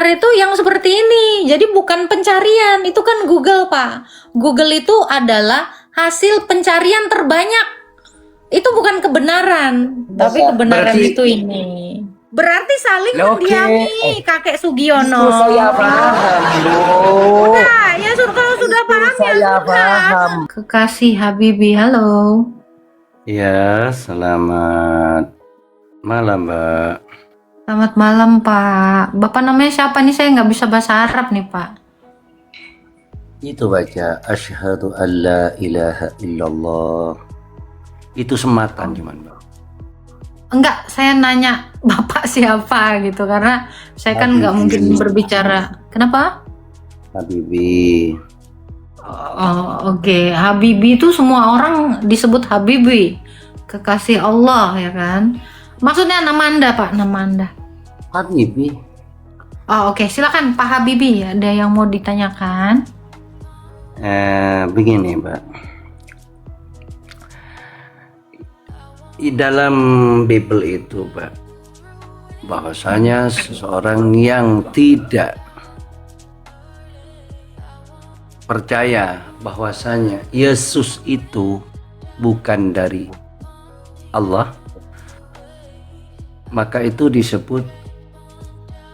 benar itu yang seperti ini. Jadi bukan pencarian, itu kan Google, Pak. Google itu adalah hasil pencarian terbanyak. Itu bukan kebenaran, tapi kebenaran berarti- itu ini. Berarti saling Oke. mendiami, Kakek Sugiono. Itu saya paham, Bu. Nah, ya kalau sudah Itu paham ya saya sudah. paham. Kekasih Habibi, halo. Ya, selamat malam, Mbak. Selamat malam, Pak. Bapak namanya siapa nih? Saya nggak bisa bahasa Arab nih, Pak. Itu baca asyhadu an la ilaha illallah. Itu sematan cuman, Mbak. Enggak, saya nanya Bapak siapa gitu karena saya kan nggak mungkin berbicara. Kenapa? Habibi. Oh, oke. Habibi itu semua orang disebut Habibi, kekasih Allah ya kan. Maksudnya nama Anda, Pak, nama Anda. Habibi. Oh, oke. Silakan Pak Habibi, ada yang mau ditanyakan? Begini, Mbak. Di dalam Bible itu, Pak, bahwasanya seseorang yang tidak percaya bahwasanya Yesus itu bukan dari Allah, maka itu disebut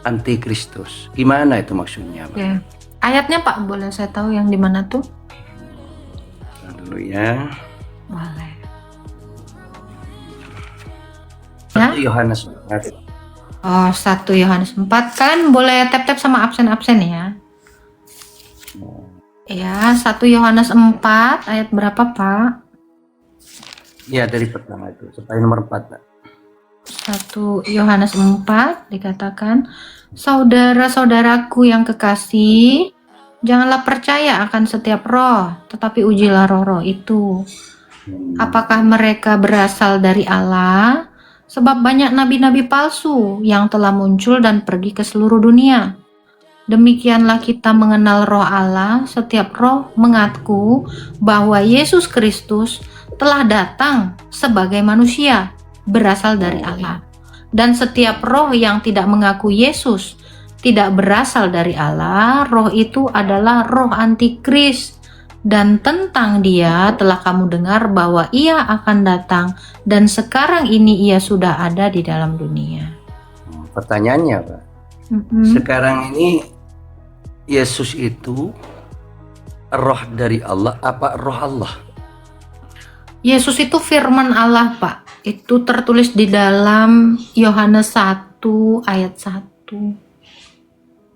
antikristus. Gimana itu maksudnya, Pak? Oke. Ayatnya Pak, boleh saya tahu yang di mana tuh? Nah, dulu ya. Boleh. Ya? 1 Yohanes 4. Oh, 1 Yohanes 4. Kalian boleh tap-tap sama absen-absen ya. Ya, 1 Yohanes 4 ayat berapa, Pak? Ya, dari pertama itu sampai nomor 4, Pak. 1 Yohanes 4 dikatakan, saudara-saudaraku yang kekasih, janganlah percaya akan setiap roh, tetapi ujilah roh-roh itu. Apakah mereka berasal dari Allah? Sebab banyak nabi-nabi palsu yang telah muncul dan pergi ke seluruh dunia. Demikianlah kita mengenal roh Allah, setiap roh mengaku bahwa Yesus Kristus telah datang sebagai manusia, berasal dari Allah. Dan setiap roh yang tidak mengaku Yesus tidak berasal dari Allah, roh itu adalah roh antikris. Dan tentang dia telah kamu dengar bahwa ia akan datang dan sekarang ini ia sudah ada di dalam dunia. Pertanyaannya, Pak, sekarang ini Yesus itu roh dari Allah apa roh Allah? Yesus itu firman Allah, Pak. Itu tertulis di dalam Yohanes 1 ayat 1.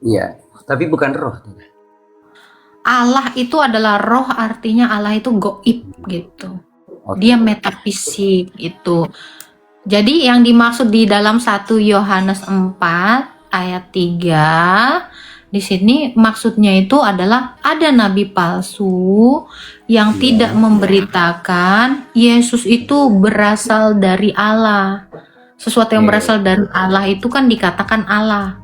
Iya, tapi bukan roh. Allah itu adalah roh, artinya Allah itu goib gitu. Oke. Dia metafisik itu. Jadi yang dimaksud di dalam 1 Yohanes 4 ayat 3 di sini maksudnya itu adalah ada nabi palsu yang tidak memberitakan Yesus itu berasal dari Allah. Sesuatu yang berasal dari Allah itu kan dikatakan Allah.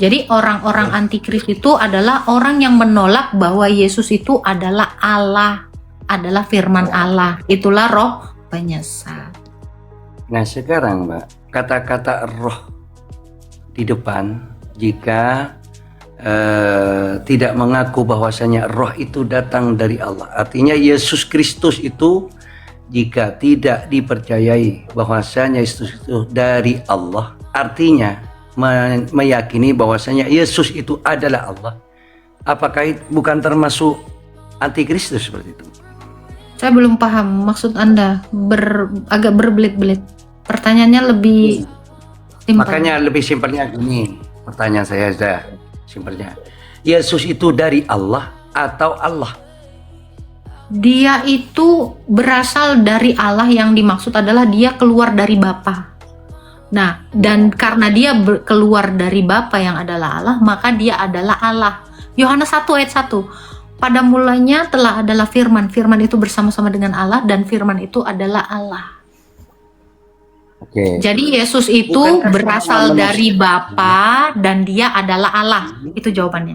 Jadi orang-orang antikris itu adalah orang yang menolak bahwa Yesus itu adalah Allah, adalah firman Allah. Itulah roh penyesat. Nah sekarang, Mbak, kata-kata roh di depan jika tidak mengaku bahwasanya roh itu datang dari Allah, artinya Yesus Kristus itu jika tidak dipercayai bahwasanya Yesus itu dari Allah, artinya meyakini bahwasanya Yesus itu adalah Allah, apakah itu bukan termasuk antikristus seperti itu? Saya belum paham maksud Anda, agak berbelit-belit. Pertanyaannya lebih simpel. Makanya lebih simpelnya gini, pertanyaan saya sudah simpelnya. Yesus itu dari Allah atau Allah? Dia itu berasal dari Allah, yang dimaksud adalah dia keluar dari Bapa. Nah, dan karena dia keluar dari Bapa yang adalah Allah, maka dia adalah Allah. Yohanes 1 ayat 1. Pada mulanya telah adalah firman. Firman itu bersama-sama dengan Allah dan firman itu adalah Allah. Oke. Jadi Yesus itu berasal dari Bapa dan dia adalah Allah. Itu jawabannya.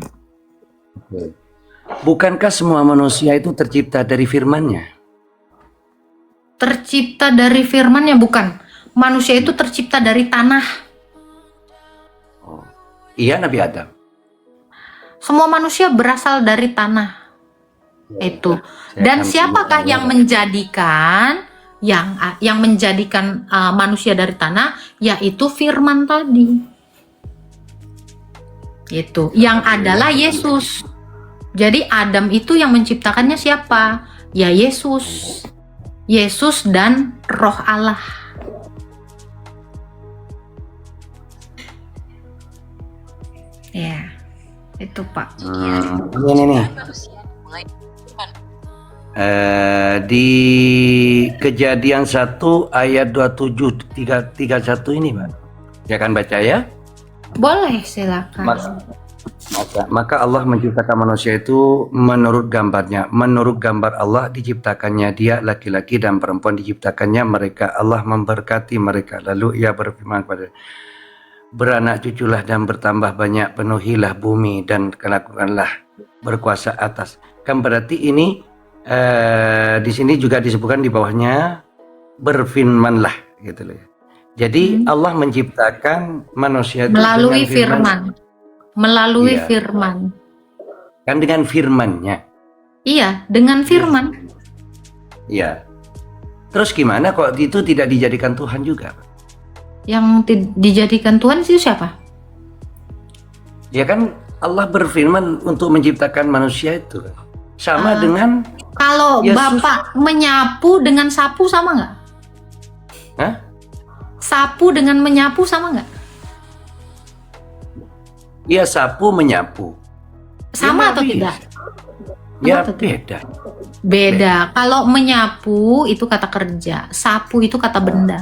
Oke. Bukankah semua manusia itu tercipta dari firman-Nya? Tercipta dari firman-Nya? Bukan. Manusia itu tercipta dari tanah. Iya, Nabi Adam. Semua manusia berasal dari tanah. Itu. Saya Dan akan siapakah tunjukkan yang ya. menjadikan manusia dari tanah? Yaitu firman tadi. Itu. Yang adalah Yesus. Jadi Adam itu yang menciptakannya siapa? Ya Yesus. Yesus dan Roh Allah. Ya, itu Pak. Ini nih. Di Kejadian 1 ayat 27 31 ini, Pak. Saya akan baca ya. Boleh, silakan. Maka Allah menciptakan manusia itu menurut gambarnya. Menurut gambar Allah diciptakannya dia, laki-laki dan perempuan diciptakannya mereka. Allah memberkati mereka. Lalu ia berfirman kepada, beranak cuculah dan bertambah banyak, penuhilah bumi dan lakukanlah berkuasa atas. Kan berarti ini di sini juga disebutkan di bawahnya berfirmanlah gitu loh. Jadi Allah menciptakan manusia itu Melalui dengan firman. Melalui Iya. firman. Kan dengan firman-Nya. Iya, dengan firman. Iya. Terus gimana kok itu tidak dijadikan Tuhan juga? Yang dijadikan Tuhan itu siapa? Ya kan Allah berfirman untuk menciptakan manusia itu. Sama dengan Kalau Yesus. Bapak menyapu dengan sapu sama nggak? Hah? Sapu dengan menyapu sama nggak? Ya sapu menyapu. Sama Ya, atau bisa. tidak? Ya atau tidak? beda. Beda. Kalau menyapu itu kata kerja, sapu itu kata benda.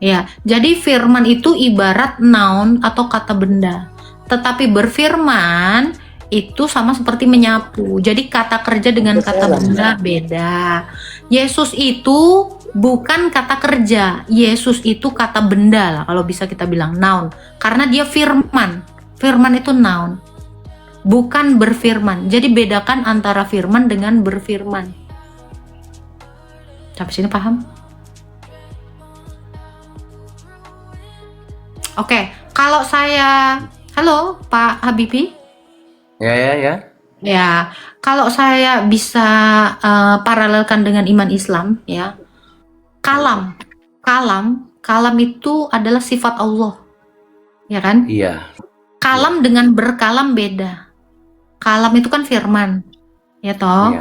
Ya, jadi firman itu ibarat noun atau kata benda. Tetapi berfirman itu sama seperti menyapu. Jadi kata kerja dengan kata benda beda. Yesus itu bukan kata kerja. Yesus itu kata benda lah kalau bisa kita bilang noun. Karena dia firman. Firman itu noun. Bukan berfirman. Jadi bedakan antara firman dengan berfirman. Sampai sini paham? Oke, kalau saya, halo Pak Habibie, Ya. ya, kalau saya bisa paralelkan dengan iman Islam, ya, kalam itu adalah sifat Allah, ya kan? Iya. Kalam dengan berkalam beda. Kalam itu kan firman, ya toh?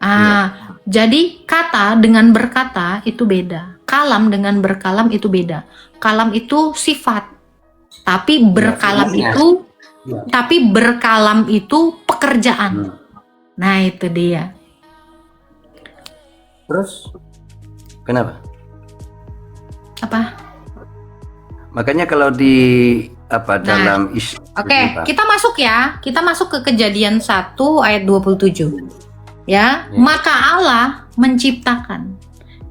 Iya. Jadi kata dengan berkata itu beda. Kalam dengan berkalam itu beda. Kalam itu sifat, tapi berkalam firmannya. itu, Iya. tapi berkalam itu pekerjaan. Nah itu dia. Terus kenapa? Apa? Makanya kalau di dalam Oke, kita masuk ya. Kita masuk ke Kejadian 1 ayat 27. Ya, maka Allah menciptakan.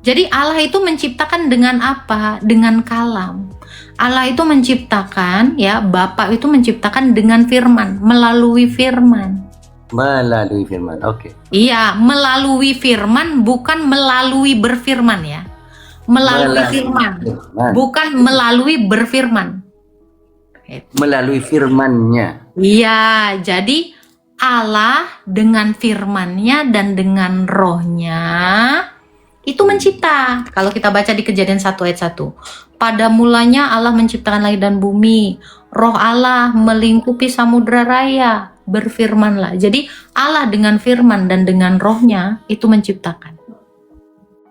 Jadi Allah itu menciptakan dengan apa? Dengan kalam. Allah itu menciptakan, ya, Bapa itu menciptakan dengan firman, melalui firman. Melalui firman. Oke. Iya, melalui firman, bukan melalui berfirman ya. Melalui firman, bukan melalui berfirman. Melalui firman-Nya. Iya, jadi Allah dengan firman-Nya dan dengan roh-Nya itu mencipta. Kalau kita baca di Kejadian 1 ayat 1. Pada mulanya Allah menciptakan langit dan bumi. Roh Allah melingkupi samudra raya. Berfirmanlah. Jadi Allah dengan firman dan dengan roh-Nya itu menciptakan.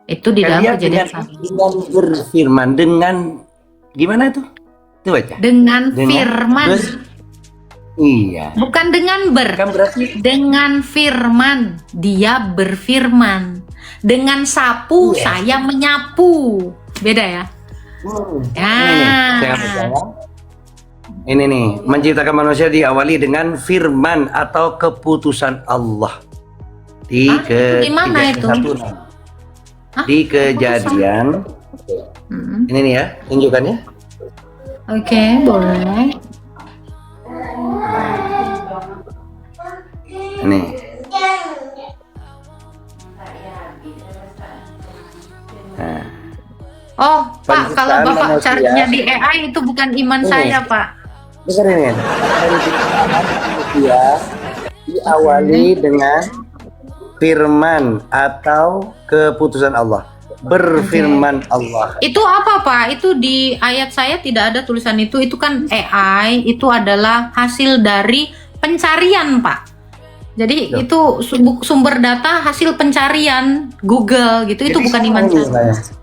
Itu di dalam Kejadian 1. Dengan berfirman, dengan gimana itu? Itu baca. Dengan firman. Iya. Bukan dengan Kan berarti dengan firman. Dia berfirman. Dengan sapu saya menyapu. Beda ya? Ini nih, menciptakan manusia diawali dengan firman atau keputusan Allah. Di Gimana itu? Di Kejadian. Ini nih ya, tunjukkannya. Oke, boleh. Nih. Nah. Oh, Pak, kalau Penciptaan Bapak manusia. carinya di AI itu bukan iman saya, Pak. Dengar ini. penciptaan manusia diawali dengan firman atau keputusan Allah. Berfirman Allah. Itu apa Pak? Itu di ayat saya tidak ada tulisan itu. Itu kan AI, itu adalah hasil dari pencarian Pak. Jadi Loh. itu sumber data hasil pencarian Google gitu. Itu Jadi bukan salah iman ini, saya. saya.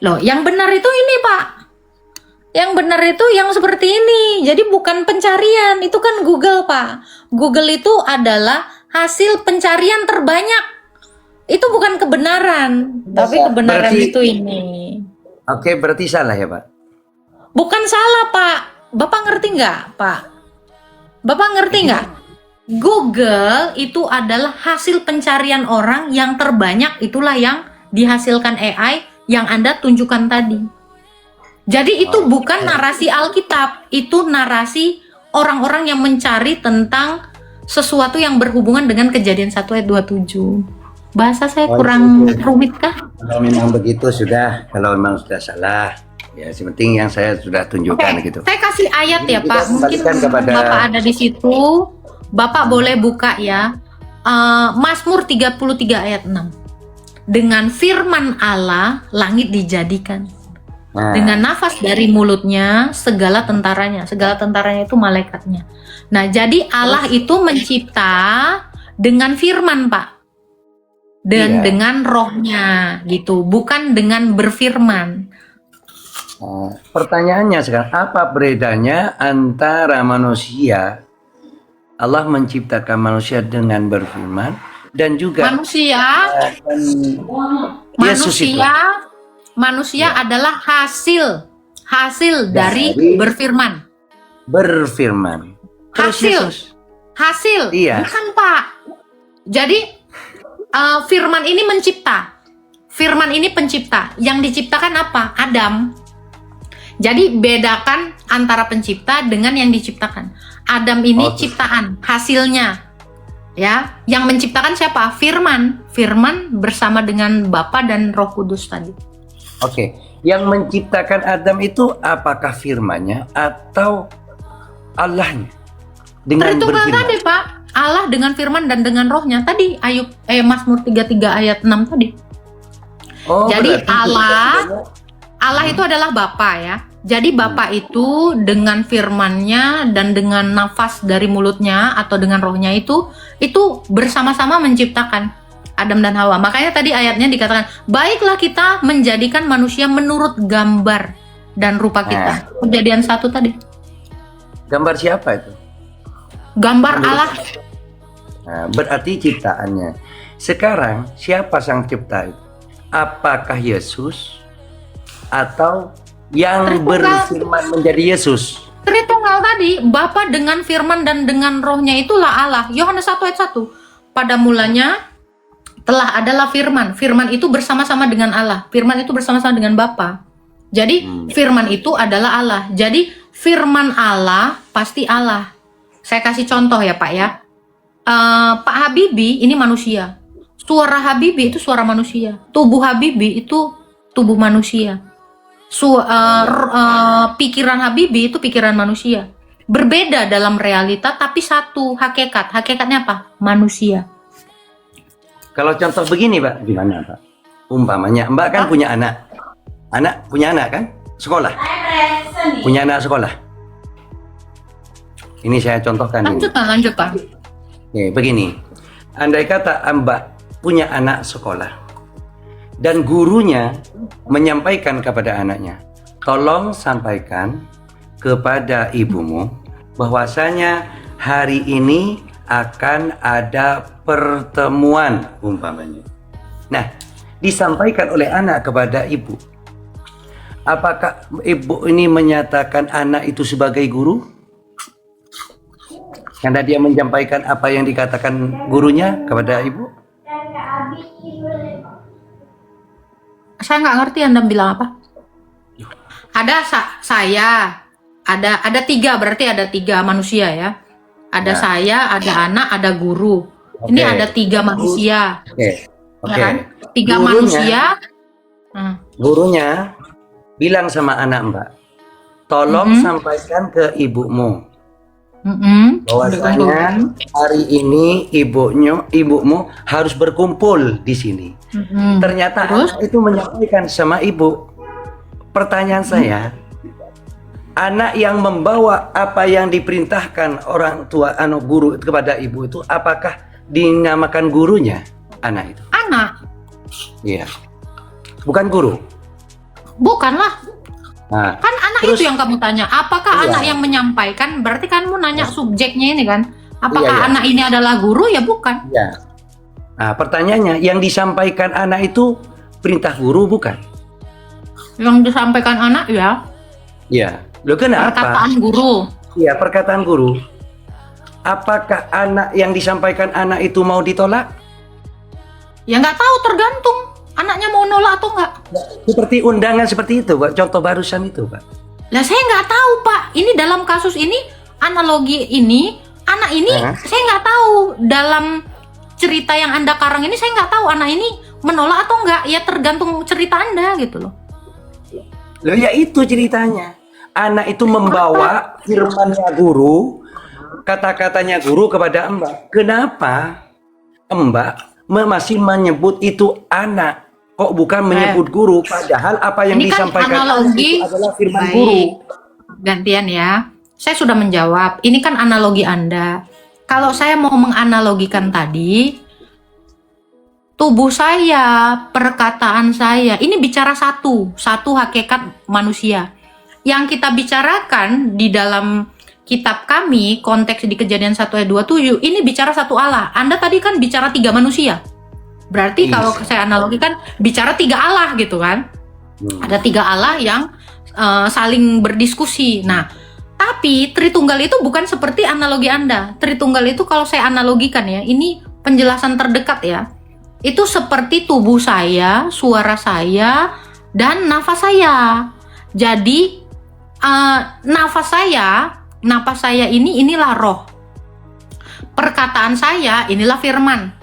Loh, yang benar itu ini Pak. Yang benar itu yang seperti ini. Jadi bukan pencarian, itu kan Google Pak. Google itu adalah hasil pencarian terbanyak. Itu bukan kebenaran, tapi kebenaran Berarti- itu ini. Oke, berarti salah ya, Pak? Bukan salah Pak. Bapak ngerti nggak Pak? Bapak ngerti nggak? Google itu adalah hasil pencarian orang yang terbanyak, itulah yang dihasilkan AI yang Anda tunjukkan tadi. Jadi itu bukan narasi Alkitab, itu narasi orang-orang yang mencari tentang sesuatu yang berhubungan dengan Kejadian 1 ayat 27. Bahasa saya kurang rumit kah? Kalau memang begitu sudah, kalau memang sudah salah, ya penting yang saya sudah tunjukkan gitu. Saya kasih ayat ya Jadi Pak, kita mungkin kembalikan kepada- Bapak ada di situ, Bapak boleh buka ya. Mazmur 33 ayat 6. Dengan firman Allah, langit dijadikan. Nah, Dengan nafas dari mulutnya, segala tentaranya itu malaikatnya. Nah, jadi Allah itu mencipta dengan firman Pak. Dan Iya. dengan rohnya gitu, bukan dengan berfirman. pertanyaannya sekarang, apa bedanya antara manusia, Allah menciptakan manusia dengan berfirman, dan juga Manusia Yesus itu. Manusia Ya. adalah hasil dari berfirman. berfirman. Terus Hasil. Yesus. Hasil, Iya. bukan Pak. Jadi firman ini mencipta. Firman ini pencipta. Yang diciptakan apa? Adam. Jadi bedakan antara pencipta dengan yang diciptakan. Adam ini Oh, ciptaan, hasilnya. Ya, yang menciptakan siapa? Firman. Firman bersama dengan Bapa dan Roh Kudus tadi. Oke, yang menciptakan Adam itu apakah firman-Nya atau Allahnya? Dengan Perhitungan berfirman. tadi Pak, Allah dengan firman dan dengan rohnya tadi Mazmur 33 ayat 6 tadi. Oh, Jadi berarti Allah itu adalah Bapa ya. Jadi Bapa itu dengan firman-Nya dan dengan nafas dari mulutnya atau dengan rohnya itu bersama-sama menciptakan Adam dan Hawa. Makanya tadi ayatnya dikatakan, baiklah kita menjadikan manusia menurut gambar dan rupa kita. Kejadian 1 tadi. gambar siapa itu? Gambar Allah. Nah, berarti ciptaannya. Sekarang siapa sang cipta itu? Apakah Yesus atau yang Tritunggal. berfirman menjadi Yesus? Tritunggal tadi, Bapa dengan firman dan dengan rohnya itulah Allah. Yohanes 1 ayat 1. Pada mulanya telah adalah firman. Firman itu bersama-sama dengan Allah. Firman itu bersama-sama dengan Bapa. Jadi firman itu adalah Allah. Jadi firman Allah pasti Allah. Saya kasih contoh ya Pak ya. Pak Habibie ini manusia. Suara Habibie itu suara manusia. Tubuh Habibie itu tubuh manusia. Pikiran Habibie itu pikiran manusia. Berbeda dalam realita tapi satu hakikat. Hakikatnya apa? Manusia. Kalau contoh begini, Pak, gimana, Pak? Umpamanya, Mbak kan punya anak. Punya anak kan? Sekolah. Punya anak sekolah. Ini saya contohkan ini. Lanjut Pak. Oke, begini. Andai kata Mbak punya anak sekolah dan gurunya menyampaikan kepada anaknya, tolong sampaikan kepada ibumu bahwasanya hari ini akan ada pertemuan umpamanya. Nah, disampaikan oleh anak kepada ibu. Apakah ibu ini menyatakan anak itu sebagai guru? Karena dia menyampaikan apa yang dikatakan gurunya kepada ibu? Saya nggak ngerti Anda bilang apa. Ada saya, ada tiga, berarti ada tiga manusia ya. Ada Nah. saya, ada anak, ada guru. Ini Oke. ada tiga manusia, Oke. ya kan? Tiga Gurunya- manusia. Gurunya bilang sama anak Mbak, tolong sampaikan ke ibumu Bahwasanya hari ini ibumu harus berkumpul di sini. Ternyata anak itu menyampaikan sama ibu. Pertanyaan saya, anak yang membawa apa yang diperintahkan orang tua guru kepada ibu itu, apakah dinamakan gurunya anak itu? Anak. Iya. Bukan guru. Bukanlah. Nah, Kan anak terus- itu yang kamu tanya. Apakah Iya. anak yang menyampaikan? Berarti kamu nanya subjeknya ini kan? Apakah Iya. anak ini adalah guru? Ya bukan. ya. Nah, pertanyaannya, yang disampaikan anak itu perintah guru bukan? Yang disampaikan anak ya Iya. Loh, kenapa? perkataan guru. Iya, perkataan guru. Apakah anak yang disampaikan anak itu mau ditolak? Ya nggak tahu, tergantung anaknya mau nolak atau nggak. Seperti undangan seperti itu, Pak. Contoh barusan itu, Pak. Lah saya nggak tahu Pak. Ini dalam kasus ini analogi ini anak ini saya nggak tahu dalam cerita yang Anda karang ini, saya nggak tahu anak ini menolak atau nggak. Ya tergantung cerita Anda gitu loh. Loh, ya itu ceritanya. Anak itu membawa firmannya guru, kata-katanya guru kepada Mbak. Kenapa Mbak masih menyebut itu anak? Kok bukan menyebut guru? Padahal apa yang Ini kan disampaikan analogi. itu adalah firman Baik. guru. Gantian ya. Saya sudah menjawab. Ini kan analogi Anda. Kalau saya mau menganalogikan tadi, tubuh saya, perkataan saya, ini bicara satu hakikat manusia. Yang kita bicarakan di dalam kitab kami, konteks di Kejadian 1 ayat 27, ini bicara satu Allah. Anda tadi kan bicara 3 manusia. Berarti kalau saya analogikan, bicara 3 Allah gitu kan. Ada 3 Allah yang saling berdiskusi. Nah, tapi Tritunggal itu bukan seperti analogi Anda. Tritunggal itu kalau saya analogikan ya, ini penjelasan terdekat ya. Itu seperti tubuh saya, suara saya, dan nafas saya. Jadi nafas saya inilah roh. Perkataan saya inilah firman.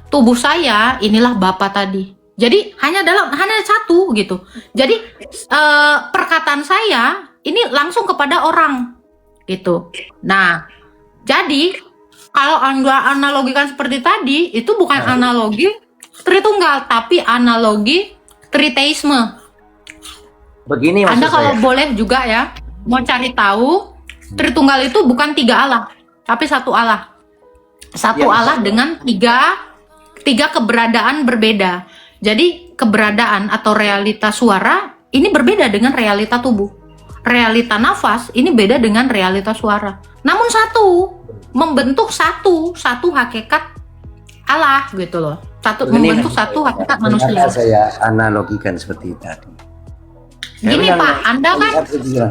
Tubuh saya inilah Bapa tadi. Jadi hanya satu gitu. Jadi perkataan saya ini langsung kepada orang gitu. Nah, jadi kalau Anda analogikan seperti tadi, itu bukan analogi Tritunggal, tapi analogi Triteisme. Begini maksud Anda kalau saya. boleh juga ya, mau cari tahu, Tritunggal itu bukan 3 Allah, tapi satu Allah. Satu Ya, Allah dengan tiga keberadaan berbeda. Jadi keberadaan atau realita suara ini berbeda dengan realita tubuh. Realita nafas ini beda dengan realita suara. Namun membentuk satu hakikat Allah gitu loh. Membentuk satu hakikat manusia. Kenapa saya analogikan seperti tadi? Gini Pak,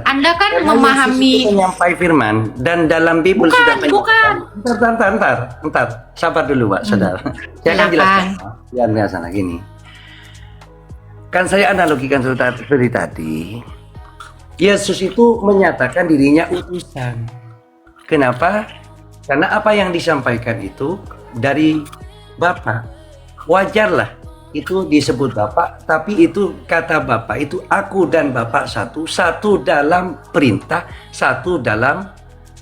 Anda kan memahami. Menyampai firman dan dalam Bible sudah Bukan. Bentar, sabar dulu Pak, saudara. Saya akan jelaskan. Biar nggak salah gini. Kan saya analogikan seperti tadi. Yesus itu menyatakan dirinya utusan. Kenapa? Karena apa yang disampaikan itu dari Bapa. Wajarlah itu disebut Bapa, tapi itu kata Bapa itu aku dan Bapa satu dalam perintah, satu dalam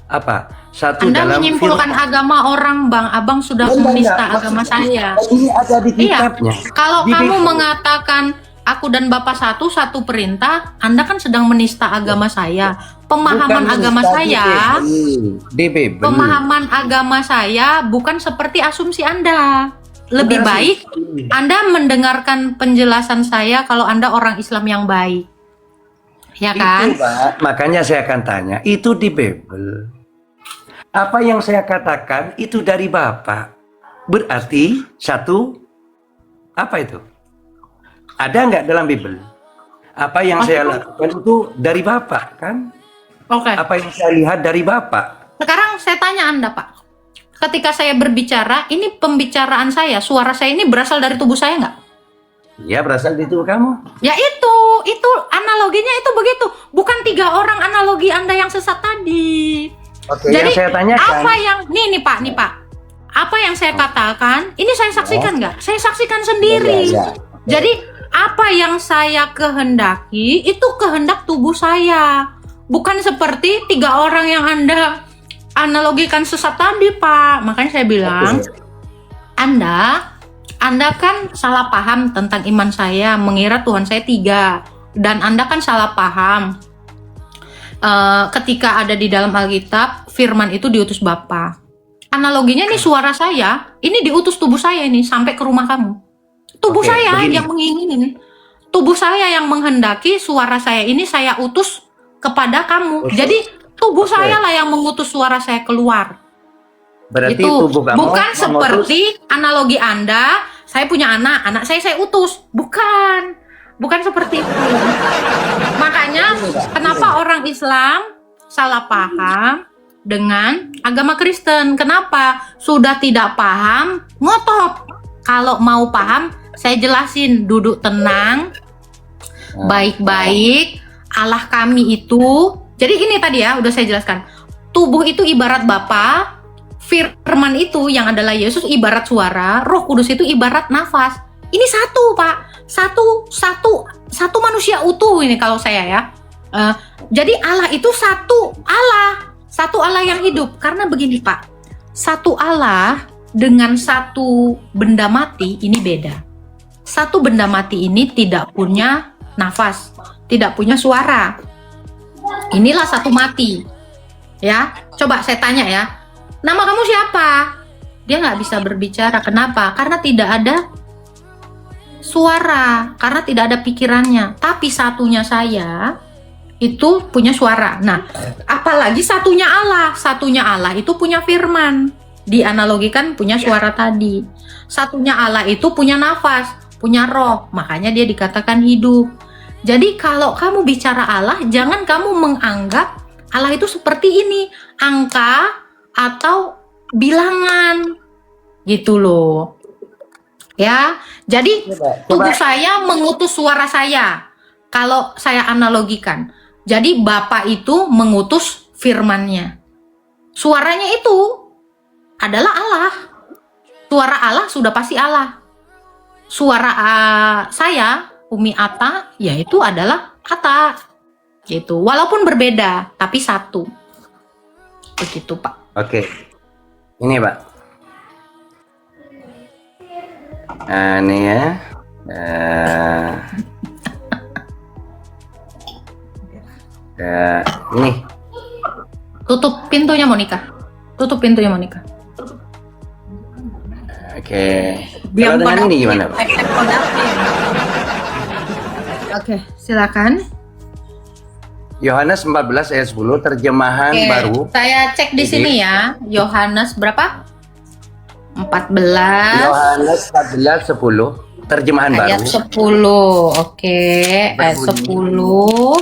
apa? Satu Anda dalam menyimpulkan firman. agama orang, Bang. Abang sudah menista agama saya. Ini ada di Iya. kitabnya. Kalau Di kamu Bible. mengatakan aku dan Bapa satu perintah, Anda kan sedang menista agama saya. Pemahaman Bukan agama menista saya, di Bible. pemahaman agama saya bukan seperti asumsi Anda. Lebih Bukan baik Anda mendengarkan penjelasan saya kalau Anda orang Islam yang baik. Ya kan? Itu, Pak. Makanya saya akan tanya, itu di Bible. Apa yang saya katakan itu dari Bapak. Berarti satu, apa itu? Ada nggak dalam Bible? Apa yang saya lakukan itu dari Bapak, kan? Oke. Apa yang saya lihat dari Bapak. Sekarang saya tanya Anda, Pak. Ketika saya berbicara, ini pembicaraan saya, suara saya ini berasal dari tubuh saya nggak? Ya, berasal di tubuh kamu. Ya itu analoginya itu begitu. Bukan 3 orang analogi Anda yang sesat tadi. Oke, Jadi yang saya tanyakan. apa yang nih Pak. Apa yang saya katakan, ini saya saksikan nggak? Saya saksikan sendiri. Ya. Jadi apa yang saya kehendaki itu kehendak tubuh saya. Bukan seperti 3 orang yang Anda analogikan sesat tadi, Pak. Makanya saya bilang, Anda kan salah paham tentang iman saya, mengira Tuhan saya 3. Dan Anda kan salah paham ketika ada di dalam Alkitab, firman itu diutus Bapa. Analoginya nih, suara saya, ini diutus tubuh saya ini sampai ke rumah kamu. Tubuh Oke, saya begini. yang menginginin. Tubuh saya yang menghendaki suara saya ini saya utus kepada kamu. Utus. Jadi tubuh Oke. saya lah yang mengutus suara saya keluar. Berarti Itu tubuh kamu bukan mengutus- seperti analogi Anda, saya punya anak saya utus. Bukan seperti itu. Makanya kenapa orang Islam salah paham dengan agama Kristen? Kenapa? Sudah tidak paham, ngotot. Kalau mau paham, saya jelasin, duduk tenang, baik-baik. Allah kami itu, jadi ini tadi ya, udah saya jelaskan. Tubuh itu ibarat Bapa, firman itu yang adalah Yesus ibarat suara, Roh Kudus itu ibarat nafas. Ini satu, Pak. Satu manusia utuh ini kalau saya ya. Jadi Allah itu satu Allah yang hidup. Karena begini, Pak. Satu Allah dengan satu benda mati ini beda. Satu benda mati ini tidak punya nafas, tidak punya suara. Inilah satu mati. Ya, coba saya tanya ya. Nama kamu siapa? Dia nggak bisa berbicara. Kenapa? Karena tidak ada suara, karena tidak ada pikirannya. Tapi satunya saya itu punya suara. Nah, apalagi satunya Allah itu punya firman. Dianalogikan punya suara tadi. Satunya Allah itu punya nafas, punya roh. Makanya dia dikatakan hidup. Jadi kalau kamu bicara Allah, jangan kamu menganggap Allah itu seperti ini, angka atau bilangan. Gitu loh. Ya, jadi tubuh saya mengutus suara saya. Kalau saya analogikan, jadi Bapa itu mengutus firman-Nya. Suaranya itu adalah Allah. Suara Allah sudah pasti Allah. Suara saya, Umi Ata, yaitu adalah Ata. Gitu. Walaupun berbeda, tapi satu. Begitu, Pak. Oke. Ini, Pak. Nah, ini ya. Ini. Tutup pintunya, Monica. Tutup pintunya, Monica. Oke. Biar Kalau dengan pada- ini gimana, Pak? Oke, silakan. Yohanes 14 ayat 10 terjemahan Oke, baru. saya cek di Jadi- sini ya. Yohanes berapa? 14 Yohanes 14 10 terjemahan ayat baru. 10. Oke, ayat Berbunyi. 10.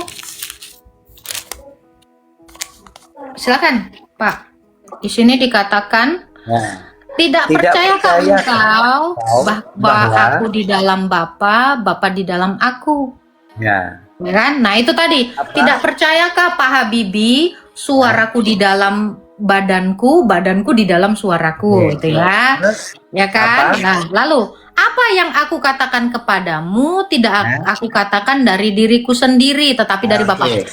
Silakan, Pak. Di sini dikatakan, Nah, tidak Tidak percayakah percaya engkau bahwa bahwa aku di dalam Bapa, Bapa di dalam aku? ya. Ya kan? Nah, itu tadi. Apa? Tidak percayakah Pak Habibie, suaraku di dalam badanku, badanku di dalam suaraku, Oke. gitu ya. Terus, Ya kan? Apa? Nah, lalu apa yang aku katakan kepadamu tidak aku katakan dari diriku sendiri, tetapi dari Bapa. Oke.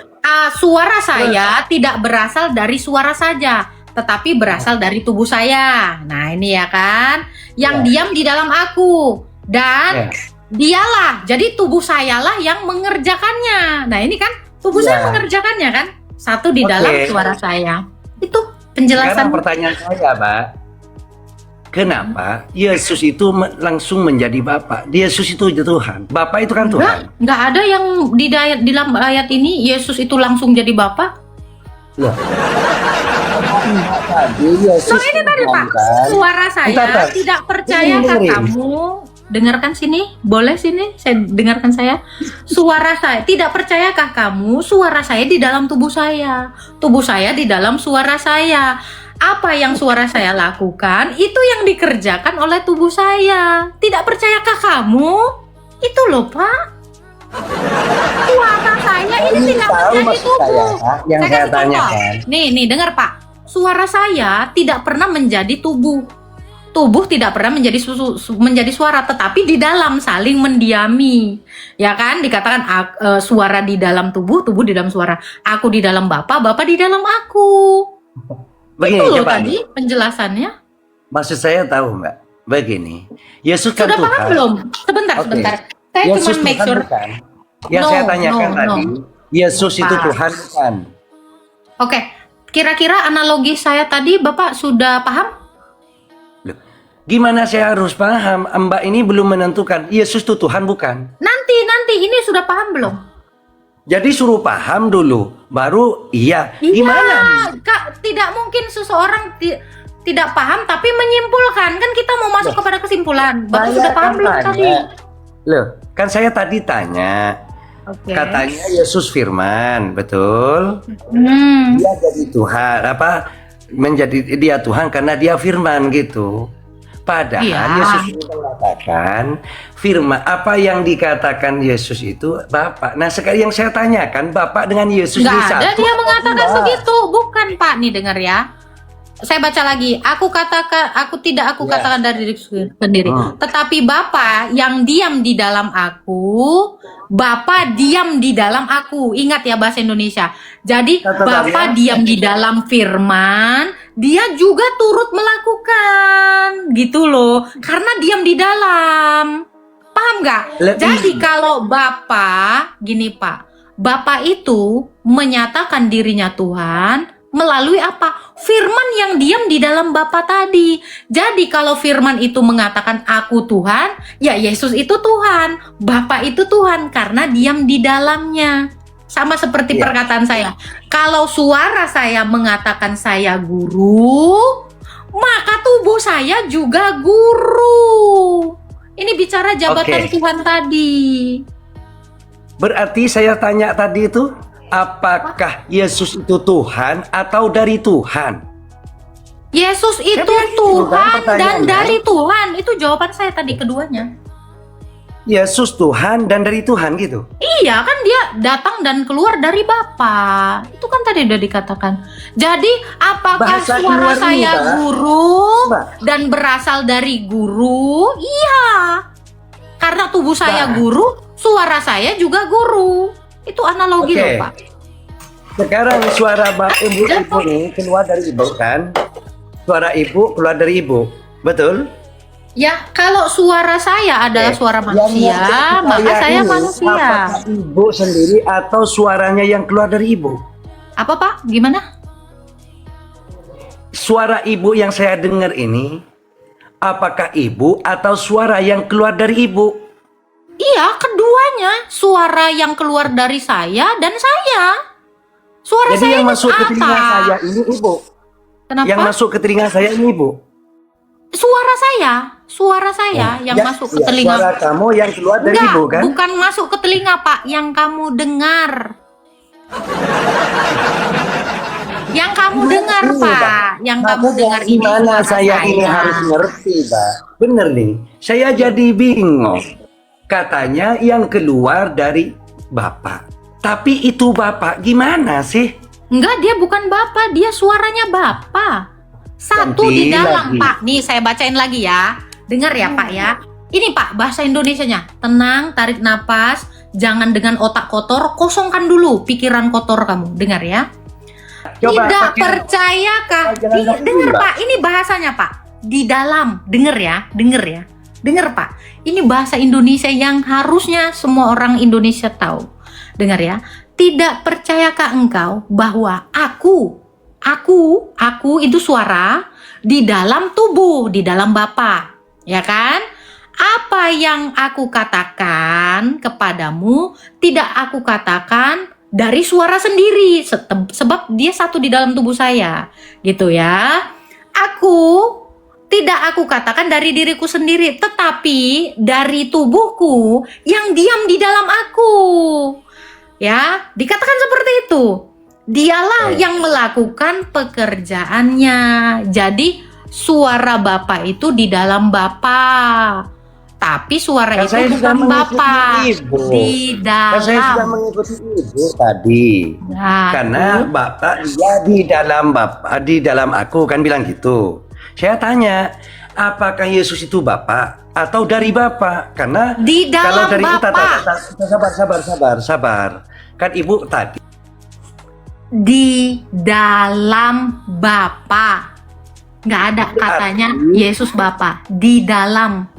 Suara saya tidak berasal dari suara saja, tetapi berasal dari tubuh saya. Nah, ini ya kan, yang Ya. diam di dalam aku dan Ya. dialah. Jadi tubuh sayalah yang mengerjakannya. Nah, ini kan tubuh saya Ya. mengerjakannya kan, satu di Oke. dalam suara saya. Itu penjelasan. Sekarang pertanyaan saya, Pak. Kenapa Yesus itu langsung menjadi Bapa? Yesus itu Tuhan. Bapa itu kan Tuhan. Nggak ada yang di dalam ayat ini Yesus itu langsung jadi Bapa. Loh. Tadi Yesus So ini tadi Pak, mengatakan, suara saya Bentar, Pak. tidak percaya Ini kan dengerin. kamu? Dengarkan sini, boleh sini, saya dengarkan saya. Suara saya, tidak percayakah kamu? Suara saya di dalam tubuh saya, tubuh saya di dalam suara saya. Apa yang suara saya lakukan, itu yang dikerjakan oleh tubuh saya. Tidak percayakah kamu? Itu loh Pak. Suara saya ini tidak tahu menjadi maksud tubuh. saya, Pak, yang saya kasih contoh. tanyakan. Nih, dengar Pak. Suara saya tidak pernah menjadi tubuh. Tubuh tidak pernah menjadi suara, tetapi di dalam saling mendiami. Ya kan? Dikatakan suara di dalam tubuh, tubuh di dalam suara. Aku di dalam Bapa, Bapa di dalam aku. Begini, Itu loh coba tadi penjelasannya. maksud saya tahu Mbak, begini, Yesus kan Sudah paham Tuhan. belum? Sebentar, Oke. sebentar. Saya Yesus cuma make Tuhan sure. bukan. Yang No, saya tanyakan no, tadi, Yesus itu Pak. Tuhan bukan. Oke, kira-kira analogi saya tadi Bapak sudah paham? Loh, gimana saya harus paham? Mbak ini belum menentukan Yesus itu Tuhan bukan. Nanti ini sudah paham belum? Jadi suruh paham dulu, baru iya. Gimana? Iya, Kak, tidak mungkin seseorang tidak paham tapi menyimpulkan. Kan kita mau masuk kepada kesimpulan. Bapak Saya sudah paham kan belum tanya. tadi? Loh, kan saya tadi tanya. Oke. Katanya Yesus firman, betul? Hmm. Dia jadi Tuhan, menjadi dia Tuhan karena dia firman gitu. Padahal Iya. Yesus itu mengatakan firman, apa yang dikatakan Yesus itu Bapak. Nah sekarang yang saya tanyakan, Bapak dengan Yesus Nggak ini ada satu dia apa mengatakan tidak? begitu. Bukan Pak, nih dengar ya. Saya baca lagi. Aku tidak Ya. katakan dari diriku sendiri. Tetapi Bapa yang diam di dalam aku, Bapa diam di dalam aku. Ingat ya bahasa Indonesia. Jadi Kata Bapa ya. diam di dalam firman, dia juga turut melakukan. Gitu loh. Karena diam di dalam. Paham nggak? Jadi kalau Bapa, gini Pak. Bapa itu menyatakan dirinya Tuhan melalui apa? Firman yang diam di dalam Bapa tadi. Jadi kalau firman itu mengatakan aku Tuhan, ya Yesus itu Tuhan, Bapa itu Tuhan karena diam di dalamnya. Sama seperti Ya. perkataan saya. Kalau suara saya mengatakan saya guru, maka tubuh saya juga guru. Ini bicara jabatan Oke. Tuhan tadi. Berarti saya tanya tadi itu, apakah Yesus itu Tuhan atau dari Tuhan? Yesus itu bilang gitu, Tuhan kan, dan pertanyaannya. dari Tuhan. Itu jawaban saya tadi keduanya. Yesus Tuhan dan dari Tuhan gitu. Iya kan dia datang dan keluar dari Bapa. Itu kan tadi udah dikatakan. Jadi apakah Bahasa suara keluar ini, saya Mbak. guru Mbak. dan berasal dari guru? Iya. Karena tubuh saya Mbak. guru, suara saya juga guru. Itu analogi Oke. loh Pak. Sekarang suara ibu ini keluar dari ibu kan? Suara ibu keluar dari ibu, betul? Ya, kalau suara saya adalah suara manusia, Yang maka saya ini, manusia. Apakah ibu sendiri atau suaranya yang keluar dari ibu? Apa Pak? Gimana? Suara ibu yang saya dengar ini, apakah ibu atau suara yang keluar dari ibu? Iya, keduanya. Suara yang keluar dari saya dan saya. Suara Jadi saya yang ini masuk ke telinga apa? saya ini ibu. Kenapa? Yang masuk ke telinga saya ini ibu. Suara saya yang Ya, masuk ke ya, telinga. Suara kamu yang keluar dari Enggak, ibu kan? bukan masuk ke telinga Pak, yang kamu dengar. Yang kamu dengar Ini, Pak, yang kamu Makanya dengar ini gimana suara saya ini harus ngerti, Pak? Bener nih, saya jadi bingung. Katanya yang keluar dari Bapak. Tapi itu Bapak gimana sih? Enggak, dia bukan Bapak, dia suaranya Bapak. Satu Ganti di dalam, lagi. Pak. Nih, saya bacain lagi ya. Dengar ya, Pak ya. Ini, Pak, bahasa Indonesianya. Tenang, tarik napas, jangan dengan otak kotor, kosongkan dulu pikiran kotor kamu. Dengar ya. Coba Tidak pakai- percayakah? Jangan Ini, ngerti, dengar, Mbak. Pak. Ini bahasanya, Pak. Di dalam. Dengar ya, dengar ya. Dengar, Pak. Ini bahasa Indonesia yang harusnya semua orang Indonesia tahu. Dengar ya. Tidak percayakah engkau bahwa aku itu suara di dalam tubuh, di dalam Bapa, ya kan? Apa yang aku katakan kepadamu tidak aku katakan dari suara sendiri, sebab dia satu di dalam tubuh saya, gitu ya. Tidak aku katakan dari diriku sendiri, tetapi dari tubuhku yang diam di dalam aku. Ya, dikatakan seperti itu. Dialah yang melakukan pekerjaannya. Jadi suara Bapa itu di dalam Bapa. Tapi suara Kan itu saya sudah bukan mengikuti Bapa. Ibu. Di Kan saya sudah dalam. mengikuti ibu tadi. Nah, Karena Bapak dia di dalam Bapak, di dalam aku kan bilang gitu. Saya tanya, apakah Yesus itu Bapak atau dari Bapak? Karena Di dalam kalau dari Bapak. sabar. Kan Ibu tadi Di dalam Bapa. Nggak ada katanya Yesus Bapa. Di dalam.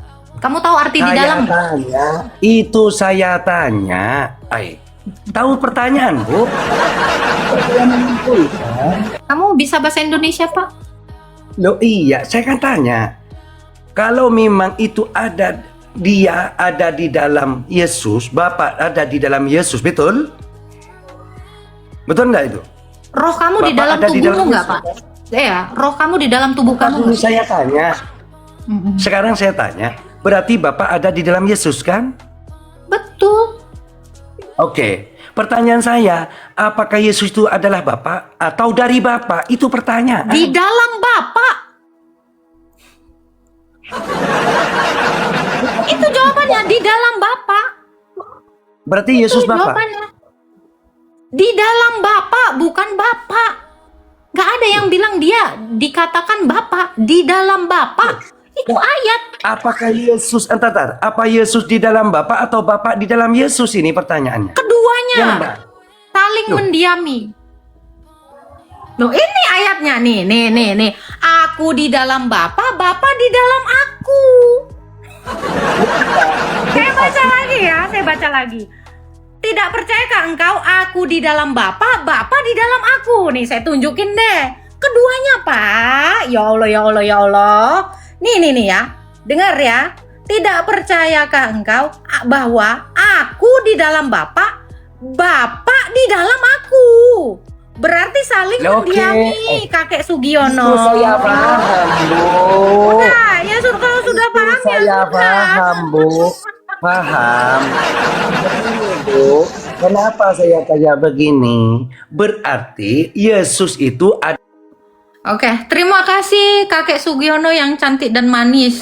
Kamu tahu arti di dalam? Itu saya tanya. Tahu pertanyaan, Bu? Kamu bisa bahasa Indonesia, Pak? Loh iya, saya kan tanya. Kalau memang itu ada, dia ada di dalam Yesus, Bapa ada di dalam Yesus, betul? Betul nggak itu? Roh kamu di Bapak dalam ada di tubuhmu dalam nggak, Pak? Ya, roh kamu di dalam tubuh kamu Dulu nggak? saya tanya. Mm-mm. Sekarang saya tanya, berarti Bapak ada di dalam Yesus kan? Betul. Oke, pertanyaan saya, apakah Yesus itu adalah Bapa atau dari Bapa? Itu pertanyaan. Di dalam Bapa. Itu jawabannya, di dalam Bapa. Berarti Yesus Itu Bapa. jawabannya. Di dalam Bapa, bukan Bapa. Gak ada yang bilang dia dikatakan Bapa. Di dalam Bapa. Itu ayat. Apakah Yesus, entar, apa Yesus di dalam Bapa atau Bapa di dalam Yesus, ini pertanyaannya? Keduanya. Yang mana? Saling mendiami. Loh, ini ayatnya nih. Aku di dalam Bapa, Bapa di dalam aku. Saya baca lagi. Tidak percayakah engkau aku di dalam Bapa, Bapa di dalam aku? Nih, saya tunjukin deh. Keduanya, Pak. Ya Allah. Nih ya. Dengar ya. Tidak percayakah engkau bahwa aku di dalam Bapa, Bapa di dalam aku? Berarti saling Oke. mendiami, Kakek Sugiono. Itu saya paham, Bu. Nah, ya kalau sudah Itu paham ya saya sudah. paham, Bu. Paham. Begini, Bu. Kenapa saya tanya begini? Berarti Yesus itu ada. Oke, terima kasih Kakek Sugiono yang cantik dan manis.